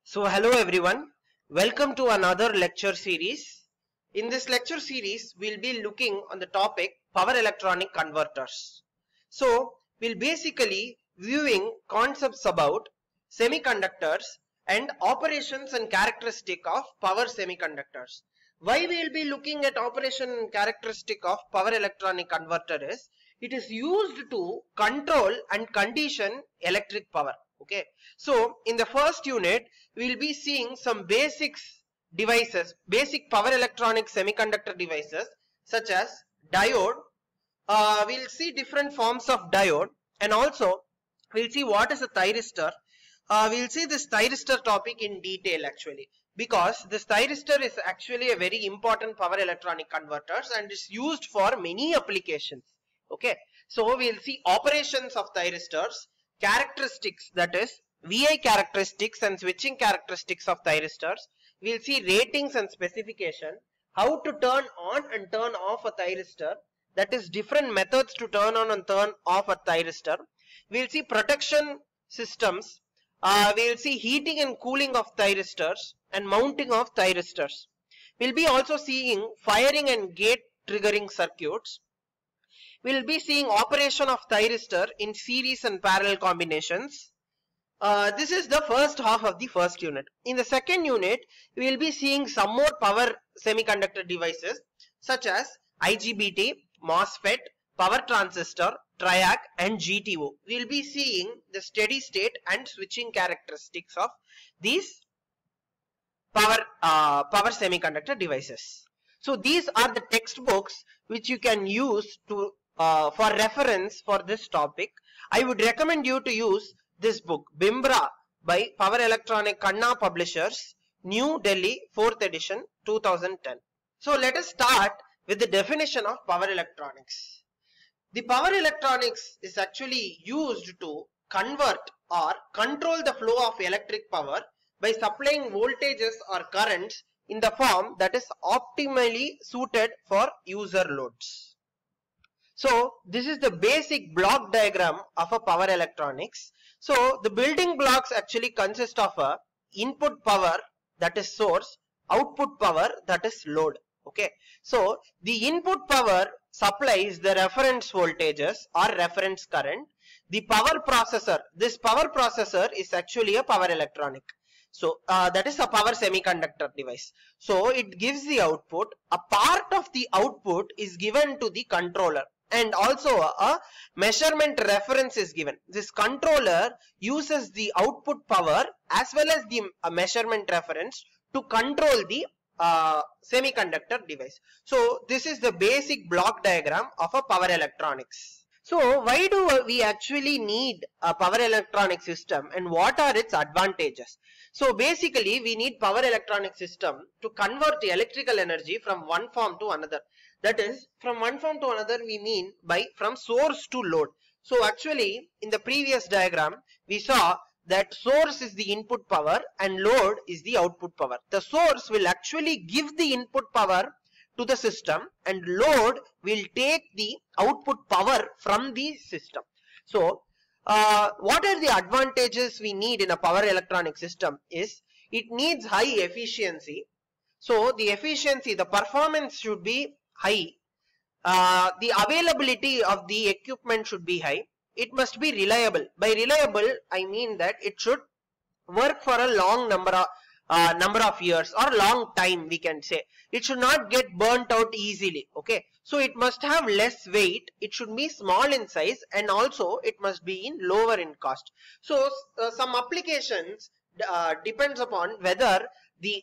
So hello everyone, welcome to another lecture series. In this lecture series, we'll be looking on the topic power electronic converters. So we'll basically viewing concepts about semiconductors and operations and characteristic of power semiconductors. Why we'll be looking at operation and characteristic of power electronic converter is it is used to control and condition electric power. Okay, so in the first unit we will be seeing some basic power electronic semiconductor devices such as diode. We'll see different forms of diode, and also we'll see what is a thyristor. We'll see this thyristor topic in detail actually, because this thyristor is actually a very important power electronic converters and is used for many applications. Okay, so we'll see operations of thyristors, characteristics, that is VI characteristics and switching characteristics of thyristors. We'll see ratings and specification, how to turn on and turn off a thyristor, that is different methods to turn on and turn off a thyristor. We'll see protection systems. We'll see heating and cooling of thyristors and mounting of thyristors. We'll be also seeing firing and gate triggering circuits. We'll be seeing operation of thyristor in series and parallel combinations. This is the first half of the first unit. In the second unit, we will be seeing some more power semiconductor devices such as IGBT, MOSFET, power transistor, triac and GTO. We will be seeing the steady state and switching characteristics of these power semiconductor devices. So these are the textbooks which you can use to for reference for this topic. I would recommend you to use this book, Bimbra by Power Electronic Khanna Publishers, New Delhi, 4th edition, 2010. So let us start with the definition of power electronics. The power electronics is actually used to convert or control the flow of electric power by supplying voltages or currents in the form that is optimally suited for user loads. So this is the basic block diagram of a power electronics. So the building blocks actually consist of a input power, that is source, output power, that is load. Okay, so the input power supplies the reference voltages or reference current. The power processor, this power processor is actually a power electronic. So that is a power semiconductor device. So it gives the output. A part of the output is given to the controller, and also a measurement reference is given. This controller uses the output power as well as the measurement reference to control the semiconductor device. So this is the basic block diagram of a power electronics. So why do we actually need a power electronic system and what are its advantages? So basically we need power electronic system to convert the electrical energy from one form to another. That is, from one form to another we mean by from source to load. So actually in the previous diagram we saw that source is the input power and load is the output power. The source will actually give the input power to the system and load will take the output power from the system. So what are the advantages we need in a power electronic system is it needs high efficiency. So the efficiency, the performance should be high. The availability of the equipment should be high. It must be reliable. By reliable, I mean that it should work for a long number of years or long time, we can say. It should not get burnt out easily. Okay, so it must have less weight, it should be small in size, and also it must be in lower in cost. So some applications depends upon whether the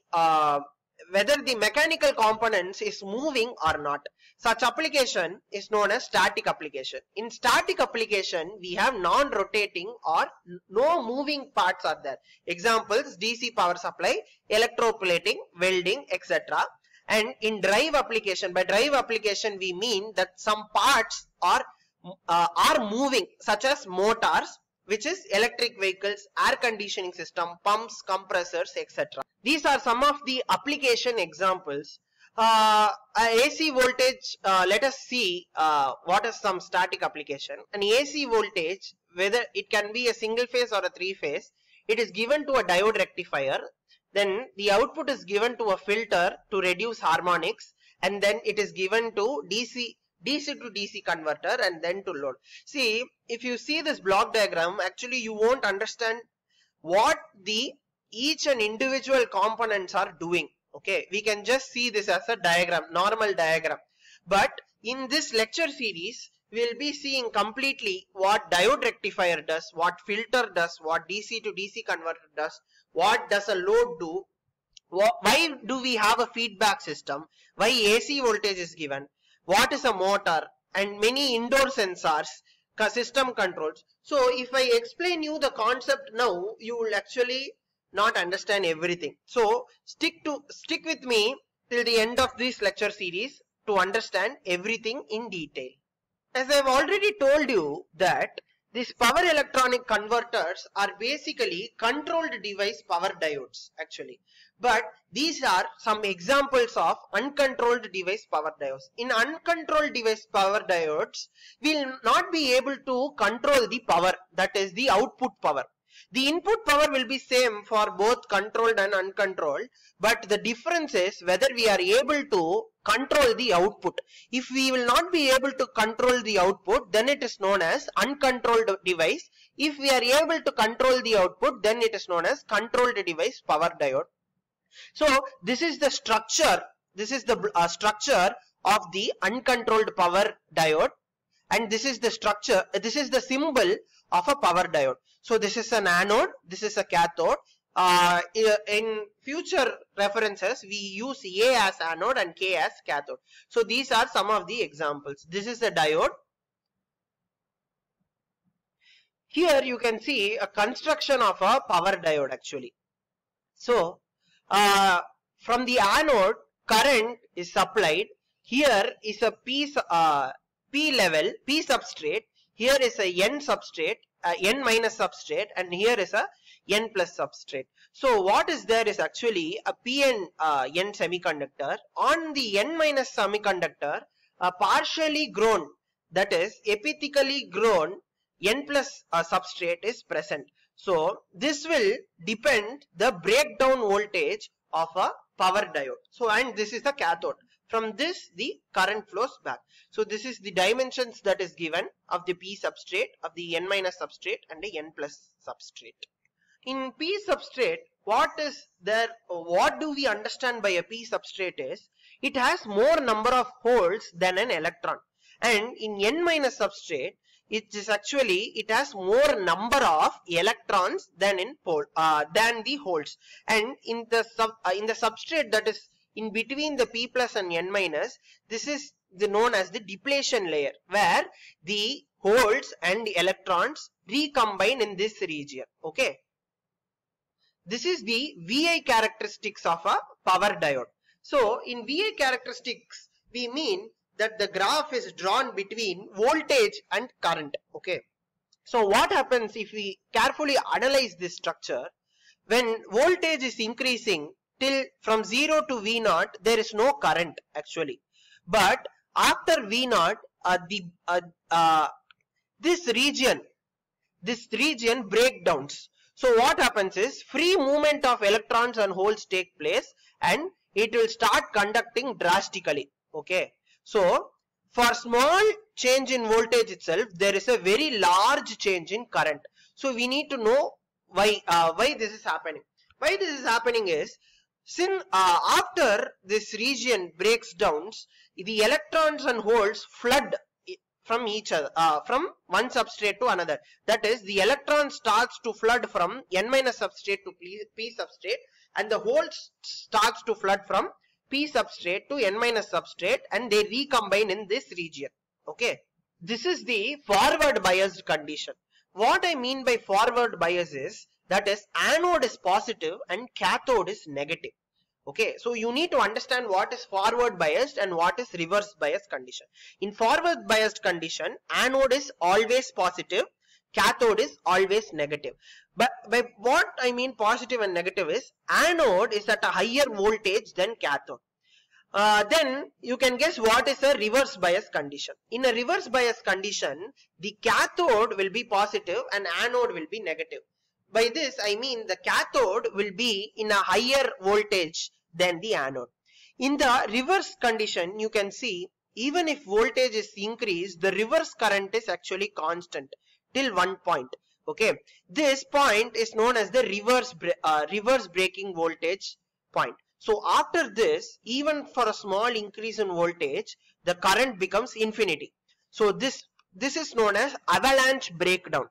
mechanical components is moving or not. Such application is known as static application. In static application, we have non-rotating or no moving parts are there. Examples: DC power supply, electroplating, welding, etc. And in drive application, by drive application we mean that some parts are moving, such as motors, which is electric vehicles, air conditioning system, pumps, compressors, etc. These are some of the application examples. AC voltage, let us see what is some static application. An AC voltage, whether it can be a single phase or a three phase, it is given to a diode rectifier, then the output is given to a filter to reduce harmonics, and then it is given to DC to DC converter, and then to load. See, if you see this block diagram, actually you won't understand what the each and individual components are doing. Okay, we can just see this as a diagram, normal diagram. But in this lecture series, we'll be seeing completely what diode rectifier does, what filter does, what DC to DC converter does, what does a load do, why do we have a feedback system, why AC voltage is given, what is a motor, and many indoor sensors, system controls. So if I explain you the concept now, you will actually not understand everything. So stick with me till the end of this lecture series to understand everything in detail. As I have already told you that these power electronic converters are basically controlled device power diodes actually. But these are some examples of uncontrolled device power diodes. In uncontrolled device power diodes, we will not be able to control the power, that is the output power. The input power will be same for both controlled and uncontrolled, but the difference is whether we are able to control the output. If we will not be able to control the output, then it is known as uncontrolled device. If we are able to control the output, then it is known as controlled device power diode. So this is the structure, this is the structure of the uncontrolled power diode, and this is the structure, this is the symbol of a power diode. So this is an anode, this is a cathode. In future references, we use A as anode and K as cathode. So these are some of the examples. This is a diode. Here you can see a construction of a power diode actually. So from the anode, current is supplied. Here is a P level, P substrate. Here is a N substrate, N minus substrate, and here is a N plus substrate. So what is there is actually a PN N semiconductor. On the N minus semiconductor, a partially grown, that is epithecally grown N plus substrate is present. So this will depend the breakdown voltage of a power diode. So and this is the cathode. From this the current flows back. So this is the dimensions that is given of the P substrate, of the N minus substrate and the N plus substrate. In P substrate, what is there, what do we understand by a P substrate is, it has more number of holes than an electron. And in N minus substrate, it is actually, it has more number of electrons than in than the holes. And in the substrate that is in between the P plus and N minus, this is known as the depletion layer, where the holes and the electrons recombine in this region. Okay. This is the VI characteristics of a power diode. So in VI characteristics, we mean that the graph is drawn between voltage and current. Okay. So what happens if we carefully analyze this structure? When voltage is increasing till from 0 to V0, there is no current actually. But after V0, this region breakdowns. So what happens is, free movement of electrons and holes take place and it will start conducting drastically. Okay. So for small change in voltage itself, there is a very large change in current. So we need to know why this is happening. Why this is happening is, since after this region breaks down, the electrons and holes flood from each other, from one substrate to another. That is, the electron starts to flood from N minus substrate to P substrate, and the holes starts to flood from P substrate to N minus substrate, and they recombine in this region. Okay. This is the forward biased condition. What I mean by forward bias is, that is, anode is positive and cathode is negative. Okay, so you need to understand what is forward biased and what is reverse biased condition. In forward biased condition, anode is always positive, cathode is always negative. But by what I mean positive and negative is, anode is at a higher voltage than cathode. Then you can guess what is a reverse bias condition. In a reverse bias condition, the cathode will be positive and anode will be negative. By this I mean the cathode will be in a higher voltage than the anode. In the reverse condition, you can see even if voltage is increased, the reverse current is actually constant till one point. Okay, this point is known as the reverse braking voltage point. So after this, even for a small increase in voltage, the current becomes infinity. So this is known as avalanche breakdown.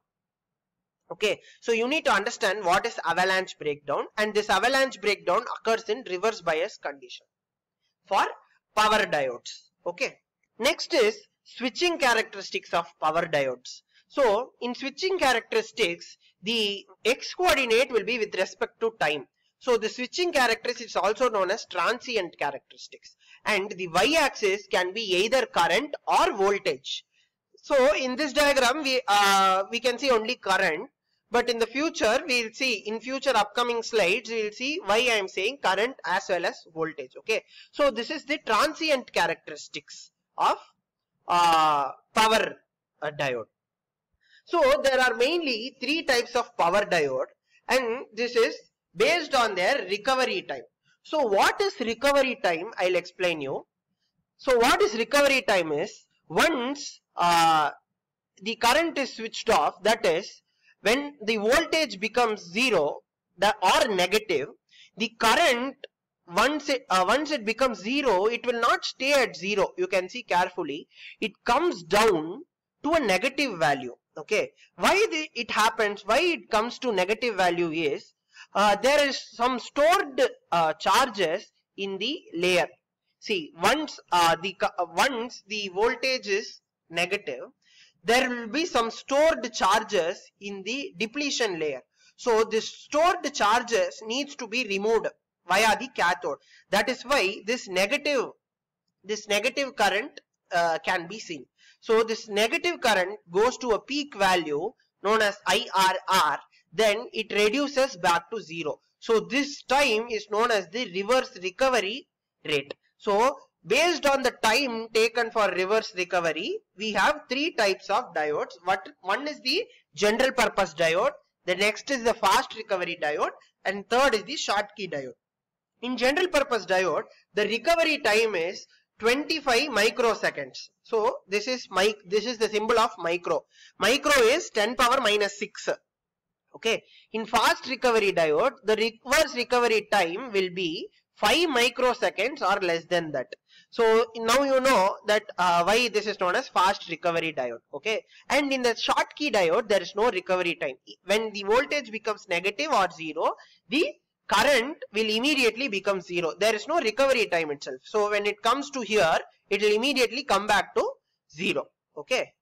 Okay, so you need to understand what is avalanche breakdown, and this avalanche breakdown occurs in reverse bias condition for power diodes. Okay, next is switching characteristics of power diodes. So in switching characteristics, the x coordinate will be with respect to time. So the switching characteristic is also known as transient characteristics, and the y-axis can be either current or voltage. So in this diagram we can see only current, but in the future we will see, in future upcoming slides we will see why I am saying current as well as voltage. Okay, so this is the transient characteristics of power diode. So there are mainly three types of power diode, and this is based on their recovery time. So what is recovery time? I'll explain you. So what is recovery time is, once the current is switched off, that is when the voltage becomes zero or negative, the current once it becomes zero, it will not stay at zero. You can see carefully, it comes down to a negative value. Okay, why it happens, why it comes to negative value is, there is some stored charges in the layer. See, once the voltage is negative, there will be some stored charges in the depletion layer. So this stored charges needs to be removed via the cathode. That is why this negative current can be seen. So this negative current goes to a peak value known as IRR, then it reduces back to zero. So this time is known as the reverse recovery rate. So based on the time taken for reverse recovery, we have three types of diodes. One is the general purpose diode, the next is the fast recovery diode, and third is the Schottky diode. In general purpose diode, the recovery time is 25 microseconds. So this is the symbol of micro. Micro is 10 power minus 6. Okay. In fast recovery diode, the reverse recovery time will be 5 microseconds or less than that. So now you know that why this is known as fast recovery diode. Okay, and in the Schottky diode there is no recovery time. When the voltage becomes negative or zero, the current will immediately become zero. There is no recovery time itself. So when it comes to here, it will immediately come back to zero. Okay.